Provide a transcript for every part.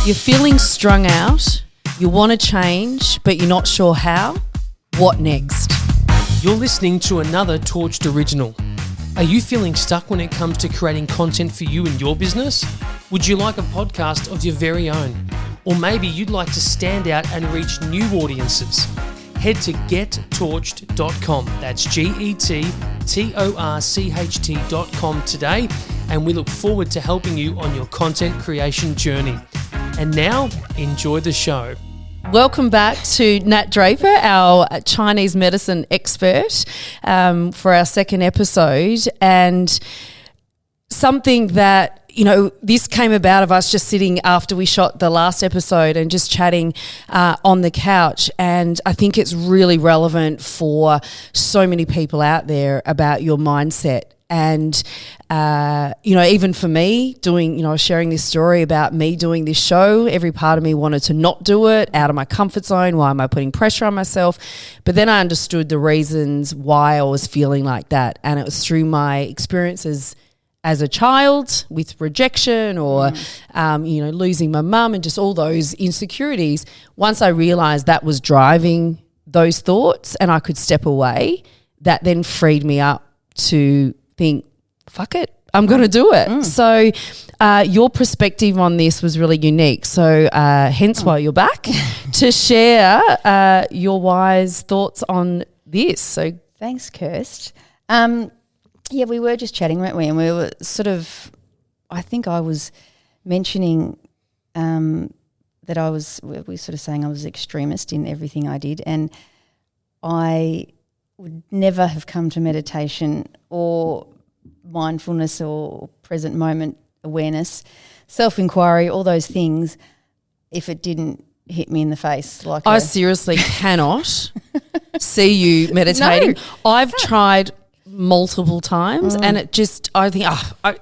You're feeling strung out, you want to change, but you're not sure how? What next? You're listening to another Torched original. Are you feeling stuck when it comes to creating content for you and your business? Would you like a podcast of your very own? Or maybe you'd like to stand out and reach new audiences? Head to gettorched.com, that's GETTORCHT.com today, and we look forward to helping you on your content creation journey. And now, enjoy the show. Welcome back to Nat Draper, our Chinese medicine expert, for our second episode. And something that, you know, this came about of us just sitting after we shot the last episode and just chatting on the couch. And I think it's really relevant for so many people out there about your mindset. And, you know, even for me doing, you know, sharing this story about me doing this show, every part of me wanted to not do it, out of my comfort zone. Why am I putting pressure on myself? But then I understood the reasons why I was feeling like that. And it was through my experiences as a child with rejection or, you know, losing my mum and just all those insecurities. Once I realised that was driving those thoughts and I could step away, that then freed me up to think, fuck it, I'm going to do it. So your perspective on this was really unique. So hence why you're back to share your wise thoughts on this. So thanks, Kirst. Yeah, we were just chatting, weren't we? And we were sort of, I think I was mentioning that we were sort of saying I was extremist in everything I did, and I would never have come to meditation or mindfulness or present moment awareness, self-inquiry, all those things, if it didn't hit me in the face. Like I seriously cannot see you meditating. No. I've tried multiple times and it just, I think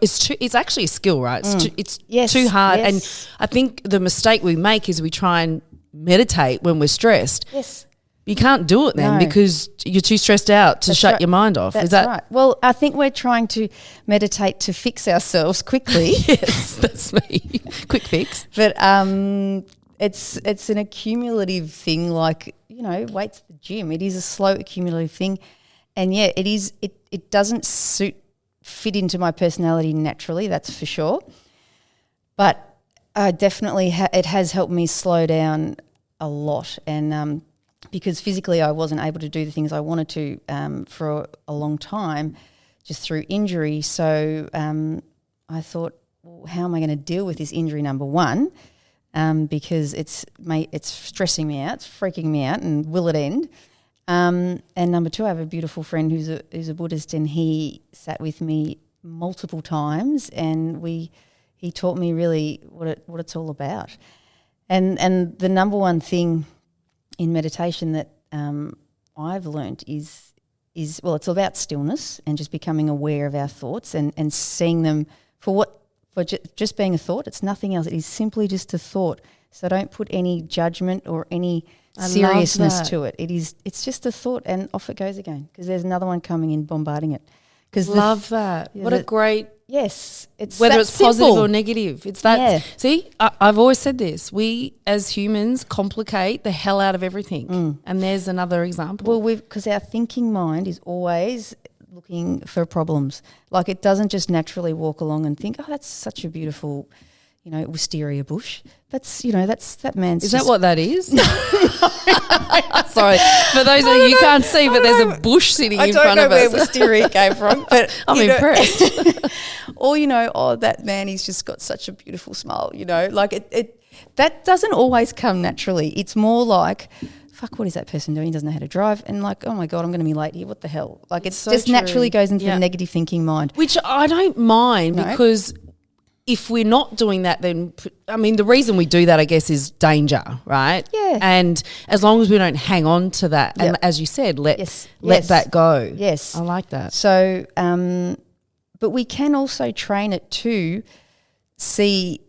it's actually a skill, right? It's too hard. Yes. And I think the mistake we make is we try and meditate when we're stressed. Yes. You can't do it then because you're too stressed out to shut your mind off. That's Is that right? Well, I think we're trying to meditate to fix ourselves quickly. Yes, that's me. Quick fix. But it's an accumulative thing, like, you know, weights at the gym. It is a slow accumulative thing. And yeah, it doesn't fit into my personality naturally, that's for sure. But definitely it has helped me slow down a lot, and because physically I wasn't able to do the things I wanted to for a long time just through injury. So I thought, well, how am I going to deal with this injury, number one, because it's stressing me out, it's freaking me out, and will it end? And number two, I have a beautiful friend who's a Buddhist, and he sat with me multiple times, and he taught me really what it's all about. And the number one thing in meditation that I've learnt is well, it's about stillness and just becoming aware of our thoughts and seeing them for just being a thought. It's nothing else. It is simply just a thought. So don't put any judgment or any seriousness to it. It's just a thought, and off it goes again, because there's another one coming in bombarding it. Love that. What a great. Yes, it's whether it's simple. positive or negative. It's that. Yeah. See, I've always said this. We as humans complicate the hell out of everything, and there's another example. Well, because our thinking mind is always looking for problems. Like, it doesn't just naturally walk along and think, oh, that's such a beautiful, you know, wisteria bush. That's, you know, that man's. Is that what that is? Sorry, for those of you can't see, but there's a bush sitting in front of us. I don't know where wisteria came from, but I'm impressed. Or, you know, oh, that man, he's just got such a beautiful smile. You know, like it that doesn't always come naturally. It's more like, fuck, what is that person doing? He doesn't know how to drive. And like, oh my God, I'm going to be late here. What the hell? Like, it's so just true. Naturally goes into the negative thinking mind. Which I don't mind because if we're not doing that, then, I mean, the reason we do that, I guess, is danger, right? Yeah. And as long as we don't hang on to that, and as you said, let that go. Yes. I like that. So, but we can also train it to see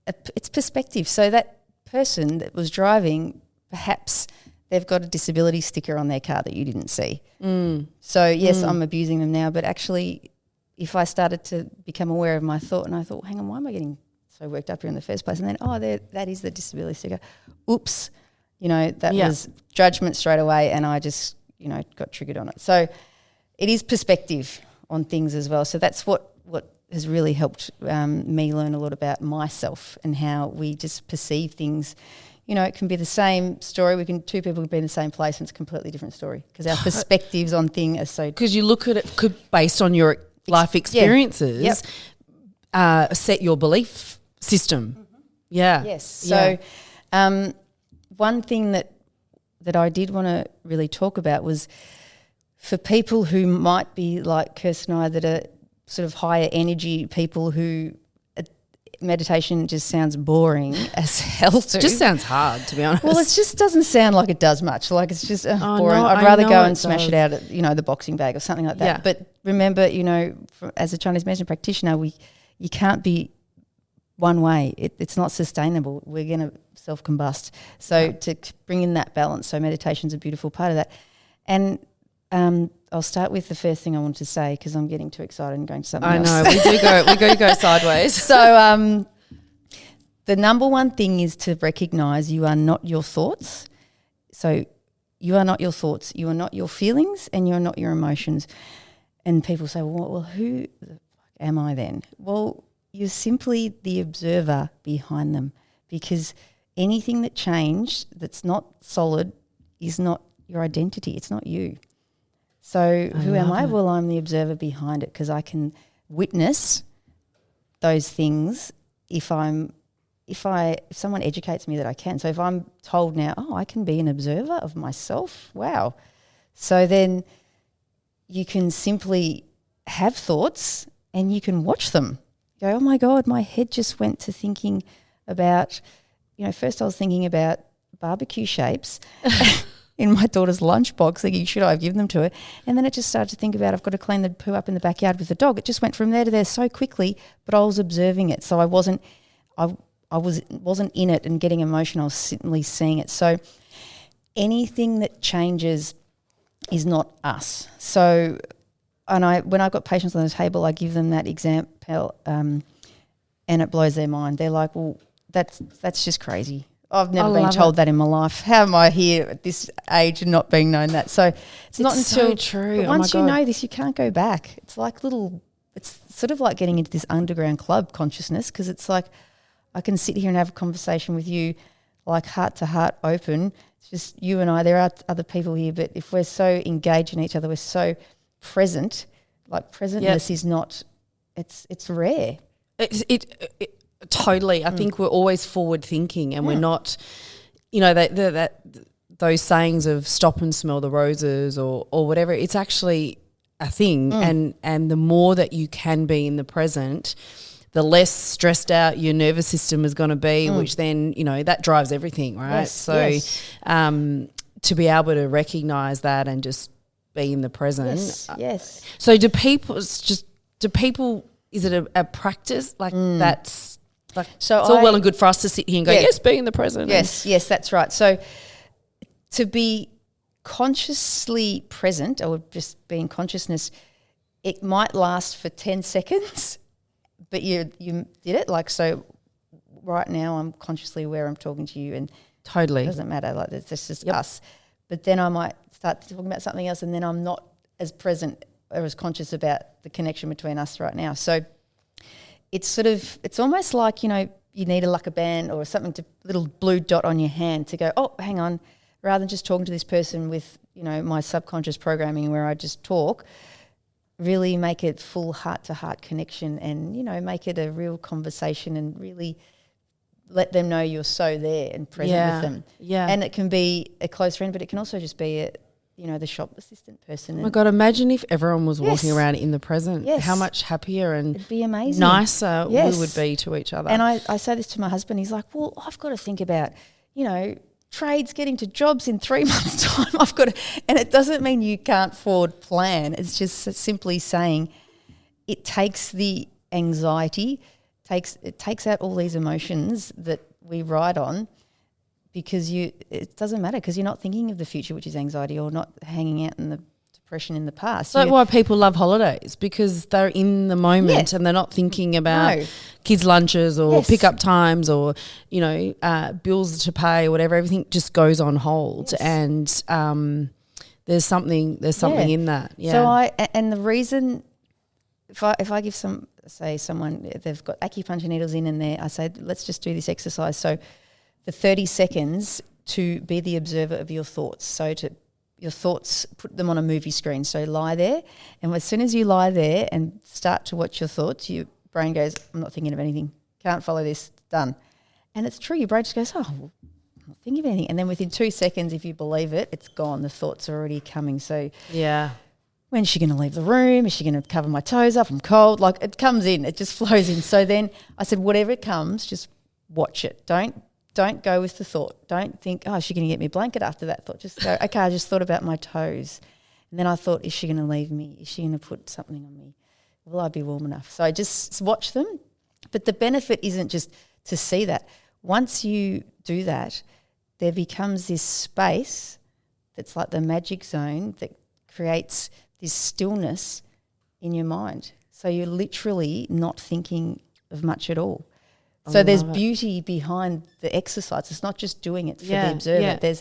its perspective. So that person that was driving, perhaps they've got a disability sticker on their car that you didn't see. So, yes, I'm abusing them now, but actually if I started to become aware of my thought and I thought, hang on, why am I getting so worked up here in the first place? And then, that is the disability sticker. Oops, that was judgment straight away, and I just, got triggered on it. So it is perspective on things as well. So that's what has really helped me learn a lot about myself and how we just perceive things. It can be the same story. Two people can be in the same place and it's a completely different story because our perspectives on things are so... Because you look at it based on your life experiences, set your belief system. Mm-hmm. Yeah. Yes. So one thing that I did want to really talk about was for people who might be like Kirsten and I, that are sort of higher energy people who meditation just sounds boring as hell to. Just sounds hard, to be honest. Well, it just doesn't sound like it does much. Like it's just boring. No, I'd rather go and smash it out at, the boxing bag or something like that. Yeah. But remember, as a Chinese medicine practitioner, you can't be one way. It's not sustainable. We're going to self-combust. So to bring in that balance, so meditation's a beautiful part of that. And I'll start with the first thing I want to say because I'm getting too excited and going to something else. I know, we do go sideways. So the number one thing is to recognise you are not your thoughts. So you are not your thoughts, you are not your feelings, and you're not your emotions. And people say, well, who the fuck am I then? Well, you're simply the observer behind them because anything that changed that's not solid is not your identity. It's not you. So who am I? Well, I'm the observer behind it because I can witness those things if someone educates me that I can. So if I'm told now, I can be an observer of myself, wow. So then you can simply have thoughts and you can watch them. Go, oh my God, my head just went to thinking about, first I was thinking about barbecue shapes in my daughter's lunchbox, thinking, should I have given them to her? And then it just started to think about, I've got to clean the poo up in the backyard with the dog. It just went from there to there so quickly, but I was observing it. So I wasn't in it and getting emotional. I was simply seeing it. So anything that changes is not us. So, when I've got patients on the table, I give them that example, and it blows their mind. They're like, well, that's just crazy. I've never been told that in my life. How am I here at this age and not being known that? So it's not until so true. But once you know this, you can't go back. It's like it's sort of like getting into this underground club consciousness because it's like I can sit here and have a conversation with you like heart to heart open. It's just you and I. There are other people here, but if we're so engaged in each other, we're so present. Like presentness is not. It's rare. It totally. I think we're always forward thinking, and we're not. That those sayings of stop and smell the roses or whatever. It's actually a thing, and the more that you can be in the present, the less stressed out your nervous system is going to be, which then that drives everything, right? Yes, so, to be able to recognise that and just be in the present. Yes. So do people? Is it a practice like that's like? So it's all well and good for us to sit here and go, yes, be in the present. Yes, that's right. So to be consciously present or just be in consciousness, it might last for 10 seconds, but you did it. Like, so right now I'm consciously aware I'm talking to you and totally it doesn't matter. Like it's just us. But then I might start talking about something else and then I'm not as present or as conscious about the connection between us right now. So it's almost like, you need a lucker band or something, little blue dot on your hand to go, oh, hang on, rather than just talking to this person with, my subconscious programming where I just talk, really make it full heart-to-heart connection and, make it a real conversation and really let them know you're so there and present with them. Yeah. And it can be a close friend, but it can also just be the shop assistant person. Oh my God, imagine if everyone was walking around in the present. Yes. How much happier and it'd be amazing. Nicer we would be to each other. And I say this to my husband. He's like, well, I've got to think about, trades getting to jobs in 3 months' time. I've got to, and it doesn't mean you can't forward plan. It's just simply saying it takes the anxiety, it takes out all these emotions that we ride on because it doesn't matter because you're not thinking of the future, which is anxiety, or not hanging out in the depression in the past. It's like why people love holidays, because they're in the moment and they're not thinking about kids' lunches or pickup times or, bills to pay or whatever. Everything just goes on hold and there's something in that. Yeah. So and the reason, if I give someone, they've got acupuncture needles in there, I say, let's just do this exercise. So the 30 seconds to be the observer of your thoughts. So your thoughts, put them on a movie screen. So lie there, and as soon as you lie there and start to watch your thoughts, your brain goes, I'm not thinking of anything. Can't follow this. Done. And it's true. Your brain just goes, oh, I'm not thinking of anything. And then within 2 seconds, if you believe it, it's gone. The thoughts are already coming. So when's she going to leave the room? Is she going to cover my toes up? I'm cold. Like, it comes in. It just flows in. So then I said, whatever comes, just watch it. Don't go with the thought. Don't think, oh, is she going to get me a blanket after that thought? Just go, okay, I just thought about my toes. And then I thought, is she going to leave me? Is she going to put something on me? Will I be warm enough? So I just watch them. But the benefit isn't just to see that. Once you do that, there becomes this space that's like the magic zone that creates this stillness in your mind. So you're literally not thinking of much at all. So there's beauty behind the exercise. It's not just doing it for the observer. Yeah.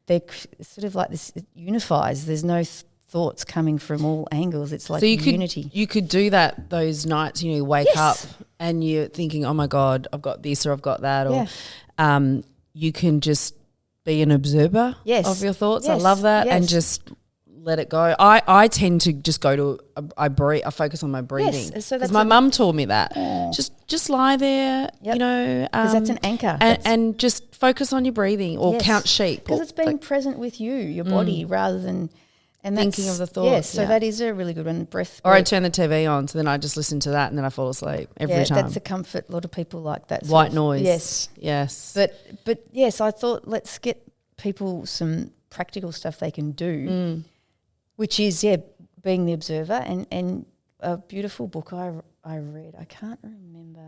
They're sort of like this, it unifies. There's no thoughts coming from all angles. It's like unity. You could do that those nights, you wake up and you're thinking, oh my God, I've got this or I've got that. Or you can just be an observer of your thoughts. Yes. I love that. And just let it go. I tend to just go to I breathe. I focus on my breathing. Yes, so because my mum taught me that. Just lie there, because that's an anchor, and just focus on your breathing or count sheep. Because it's being present with your body, rather than thinking of the thoughts. Yes, so that is a really good one. Breath. Or I turn the TV on, so then I just listen to that, and then I fall asleep every time. That's a comfort. A lot of people like that. White noise. Yes. But yes, I thought let's get people some practical stuff they can do. Which is, being the observer, and a beautiful book I read. I can't remember.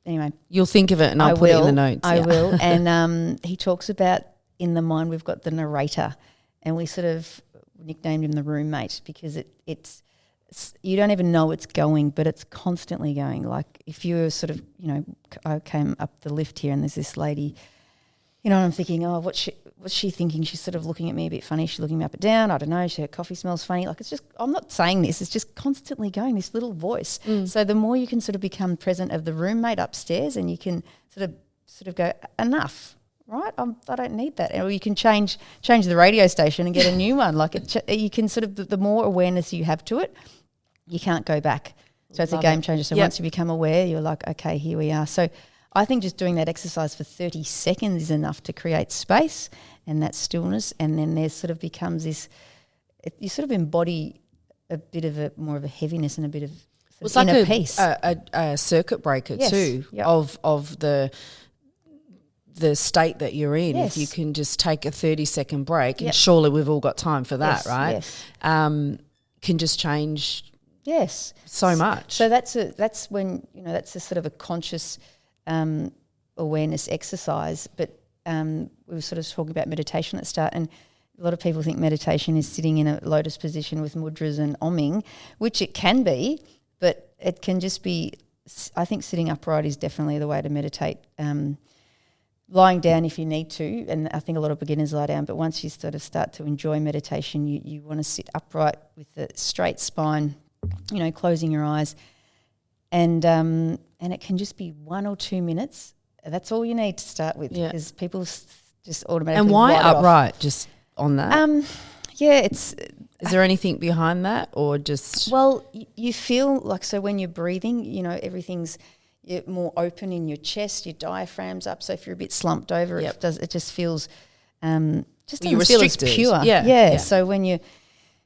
Anyway. You'll think of it and I'll put it in the notes. I will. And he talks about in the mind we've got the narrator, and we sort of nicknamed him the roommate because it's you don't even know it's going, but it's constantly going. Like if you're sort of, I came up the lift here and there's this lady, and I'm thinking, oh, what's she thinking? She's sort of looking at me a bit funny. She's looking me up and down. I don't know. Her coffee smells funny. Like it's just, I'm not saying this. It's just constantly going, this little voice. So the more you can sort of become present of the roommate upstairs, and you can sort of go, enough, right? I don't need that. Or you can change the radio station and get a new one. Like you can sort of, the more awareness you have to it, you can't go back. So it's a game changer. So once you become aware, you're like, okay, here we are. So I think just doing that exercise for 30 seconds is enough to create space and that stillness, and then there sort of becomes this, you sort of embody a bit of more of a heaviness and a bit of inner peace. A circuit breaker too of the state that you're in. Yes. If you can just take a 30-second break, and surely we've all got time for that, right? Yes. Can just change so much. So that's when, that's a sort of a conscious awareness exercise. But we were sort of talking about meditation at the start, and a lot of people think meditation is sitting in a lotus position with mudras and omming, which it can be, but it can just be, I think sitting upright is definitely the way to meditate. Lying down if you need to, and I think a lot of beginners lie down, but once you sort of start to enjoy meditation, you want to sit upright with a straight spine, closing your eyes, and it can just be 1 or 2 minutes. That's all you need to start with, because people just automatically. And why upright? Just on that? Is there anything behind that, or just? Well, you feel like, so when you're breathing, everything's more open in your chest, your diaphragm's up. So if you're a bit slumped over, it just feels just doesn't feel as pure. Yeah. So when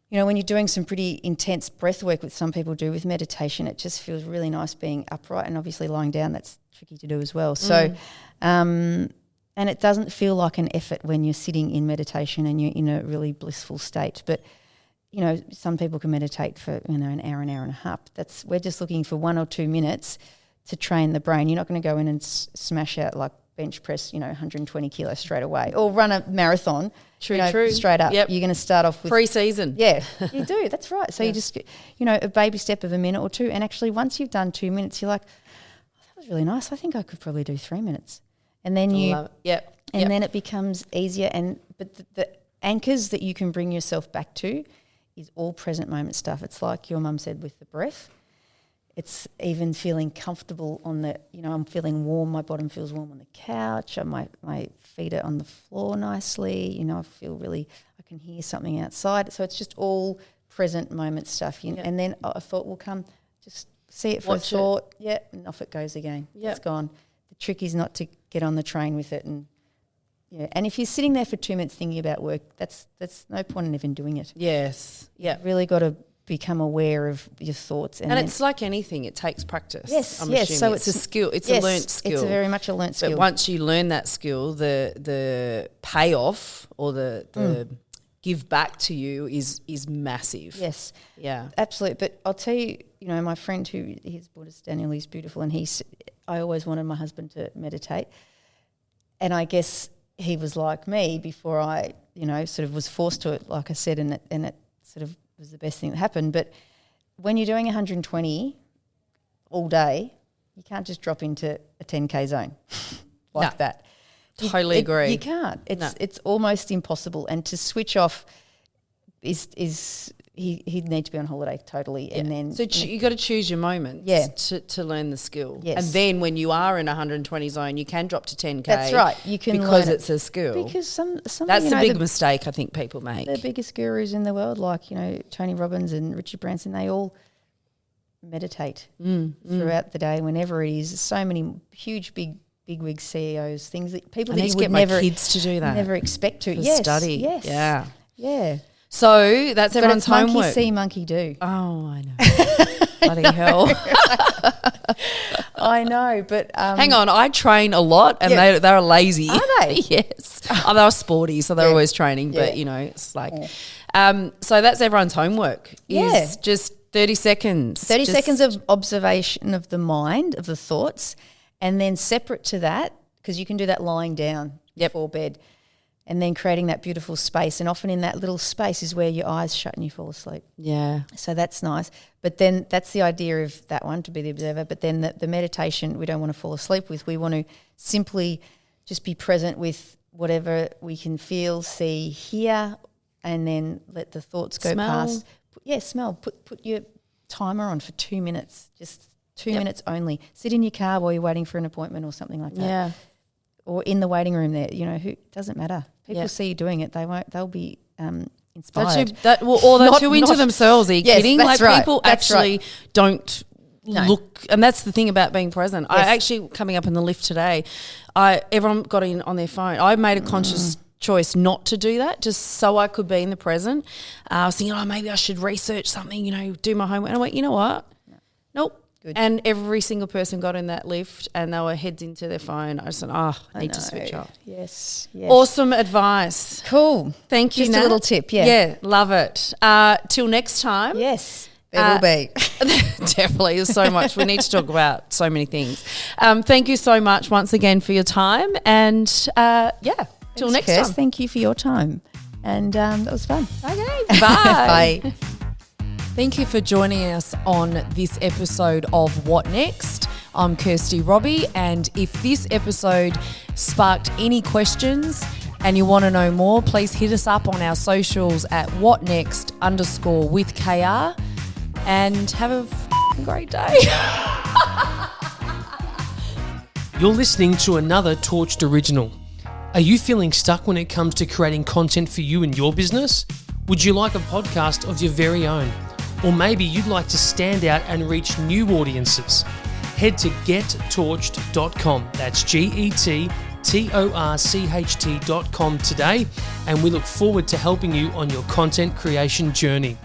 when you're doing some pretty intense breath work, which some people do with meditation, it just feels really nice being upright, and obviously lying down, that's tricky to do as well. So, and it doesn't feel like an effort when you're sitting in meditation and you're in a really blissful state. But, some people can meditate for, an hour and a half. We're just looking for 1 or 2 minutes to train the brain. You're not going to go in and smash out like bench press, 120 kilos straight away, or run a marathon. True. Straight up. Yep. You're going to start off with Pre-season. Yeah, you do. That's right. So you just, a baby step of a minute or two. And actually, once you've done 2 minutes, you're like, oh, that was really nice. I think I could probably do 3 minutes. And then then it becomes easier. But the anchors that you can bring yourself back to is all present moment stuff. It's like your mum said with the breath. It's even feeling comfortable on the, I'm feeling warm. My bottom feels warm on the couch. My feet are on the floor nicely. I feel really, I can hear something outside. So it's just all present moment stuff. And then a thought will come, just see it for Watch a thought. Yeah, and off it goes again. Yep. It's gone. The trick is not to get on the train with it. And if you're sitting there for 2 minutes thinking about work, that's no point in even doing it. Yes. Yeah. You've really got to become aware of your thoughts. And it's like anything, it takes practice. Yes, I'm yes. assuming. So it's a skill. It's a learnt skill. It's very much a learnt skill. But once you learn that skill, the payoff or the give back to you is massive. Yes. Yeah. Absolutely. But I'll tell you, my friend his Buddhist, Daniel, he's beautiful, and I always wanted my husband to meditate. And I guess he was like me before I, sort of was forced to it, like I said, and it sort of was the best thing that happened. But when you're doing 120 all day, you can't just drop into a 10K zone like that. Totally agree. You can't. It's almost impossible. And to switch off he'd need to be on holiday totally. Yeah. And then so you got to choose your moments to learn the skill. Yes. And then when you are in a 120 zone, you can drop to 10K. That's right. You can because learn it's a skill. Because some that's the big mistake I think people make. The biggest gurus in the world, like Tony Robbins and Richard Branson, they all meditate throughout the day, whenever it is. So many huge big CEOs, things that people that you would never kids to do that. Never expect to. Study. Yes. Yeah. So that's everyone's homework. Monkey see, monkey do. Oh, I know. Bloody hell. I know, but hang on, I train a lot, and they're lazy. Are they? Yes. They were sporty, so they're always training. But it's like, so that's everyone's homework. Is just 30 seconds. 30 seconds of observation of the mind, of the thoughts, and then separate to that, because you can do that lying down before bed. And then creating that beautiful space. And often in that little space is where your eyes shut and you fall asleep. Yeah. So that's nice. But then that's the idea of that one, to be the observer. But then the meditation we don't want to fall asleep with. We want to simply just be present with whatever we can feel, see, hear, and then let the thoughts go past. Smell. Put your timer on for 2 minutes, just 2 minutes only. Sit in your car while you're waiting for an appointment or something like that. Yeah. Or in the waiting room there, who doesn't matter. People see you doing it, they'll be inspired. They're too into themselves. Are you kidding? That's like right. people actually don't look, and that's the thing about being present. Yes. I actually, coming up in the lift today, everyone got in on their phone. I made a conscious choice not to do that, just so I could be in the present. I was thinking, maybe I should research something, do my homework. And I went, you know what? Nope. Good. And every single person got in that lift and they were heads into their phone. I just said, I need to switch off. Yes. Awesome advice. Cool. Thank you, Just Nat. a little tip, Yeah, love it. Till next time. Yes, there will be. Definitely. There's so much. We need to talk about so many things. Thank you so much once again for your time. And, till next time. Thank you for your time. And that was fun. Okay, bye. Bye. Thank you for joining us on this episode of What Next? I'm Kirsty Robbie, and if this episode sparked any questions and you want to know more, please hit us up on our socials at whatnext_with KR, and have a great day. You're listening to another Torched Original. Are you feeling stuck when it comes to creating content for you and your business? Would you like a podcast of your very own? Or maybe you'd like to stand out and reach new audiences. Head to gettorched.com. That's GETTORCHT.com today, and we look forward to helping you on your content creation journey.